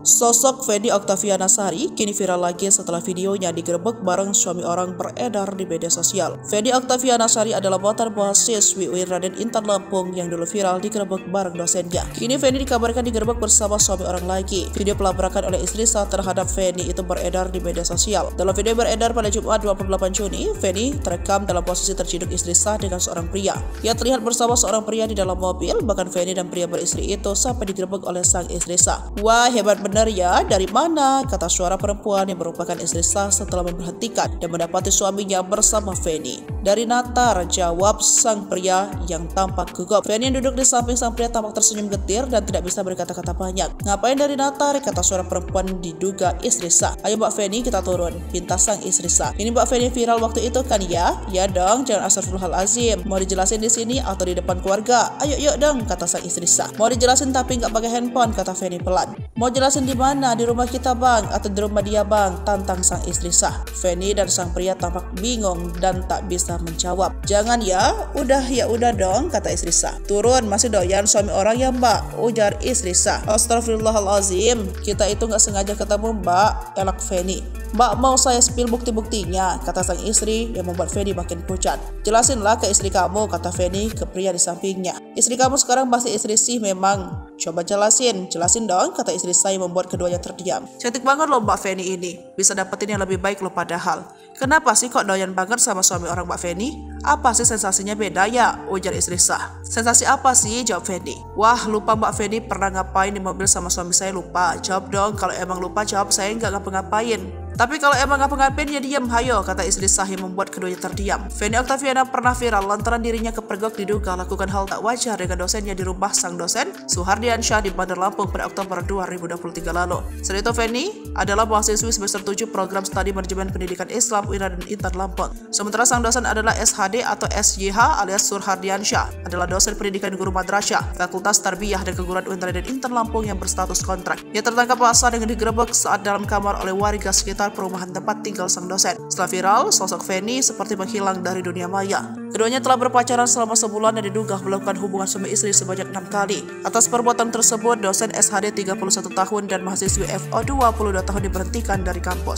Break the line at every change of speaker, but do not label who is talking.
Sosok Feni Oktaviana Sari kini viral lagi setelah videonya digerebek bareng suami orang beredar di media sosial. Feni Oktaviana Sari adalah mantan mahasiswi UIN Raden Intan Lampung yang dulu viral digerebek bareng dosennya. Kini Feni dikabarkan digerebek bersama suami orang lagi. Video pelabrakan oleh istri sah terhadap Feni itu beredar di media sosial. Dalam video beredar pada Jumat 28 Juni, Feni terekam dalam posisi terciduk istri sah dengan seorang pria. Ia terlihat bersama seorang pria di dalam mobil, bahkan Feni dan pria beristri itu sampai digerebek oleh sang istri sah. Wah, hebat benar ya, dari mana? Kata suara perempuan yang merupakan istri sah setelah memperhatikan dan mendapati suaminya bersama Feni. Dari Natar, jawab sang pria yang tampak gugup. Feni yang duduk di samping sang pria tampak tersenyum getir dan tidak bisa berkata-kata banyak. Ngapain dari Natar? Kata suara perempuan diduga istri sah. Ayo Mbak Feni, kita turun, pinta sang istri sah. Ini Mbak Feni viral waktu itu kan ya? Ya dong, jangan astagfirullahalazim. Mau dijelasin di sini atau di depan keluarga? Ayo yuk dong, kata sang istri sah. Mau dijelasin tapi nggak pakai handphone, kata Feni pelan. Mau jelasin di mana? Di rumah kita bang atau di rumah dia bang? Tantang sang istri sah. Feni dan sang pria tampak bingung dan tak bisa menjawab. Jangan ya udah dong, kata istri sah. Turun, masih doyan suami orang ya mbak, ujar istri sah. Astagfirullahalazim, kita itu nggak sengaja ketemu mbak, elak Feni. Mbak mau saya spill bukti-buktinya, kata sang istri yang membuat Feni makin pucat. Jelasinlah ke istri kamu, kata Feni ke pria di sampingnya. Istri kamu sekarang pasti istri sih memang. Coba jelasin dong, kata istri saya membuat keduanya terdiam. Cantik banget loh Mbak Feni ini, bisa dapetin yang lebih baik loh padahal. Kenapa sih kok doyan banget sama suami orang Mbak Feni? Apa sih sensasinya beda ya? Ujar istri sah. Sensasi apa sih? Jawab Feni. Wah, lupa Mbak Feni pernah ngapain di mobil sama suami saya, lupa. Jawab dong, kalau emang lupa jawab, saya nggak ngapa-ngapain. Tapi kalau emang ngapa-ngapain ya diam, hayo, kata istri sah yang membuat keduanya terdiam. Feni Oktaviana pernah viral lantaran dirinya kepergok diduga lakukan hal tak wajar dengan dosennya di rumah sang dosen Suhardiansyah di Bandar Lampung pada Oktober 2023 lalu. Selain itu, Feni adalah mahasiswi semester 7 program studi manajemen pendidikan Islam UIN Raden Intan Lampung. Sementara sang dosen adalah SHD atau SYH alias Suhardiansyah, adalah dosen pendidikan guru madrasah Fakultas Tarbiyah dan Keguruan UIN Raden Intan Lampung yang berstatus kontrak. Ia tertangkap basah dengan digerebek saat dalam kamar oleh warga sekitar perumahan tempat tinggal sang dosen. Setelah viral, sosok Feni seperti menghilang dari dunia maya. Keduanya telah berpacaran selama sebulan dan diduga melakukan hubungan suami istri sebanyak 6 kali. Atas perbuatan tersebut, dosen SHD 31 tahun dan mahasiswi FO 22 tahun diberhentikan dari kampus.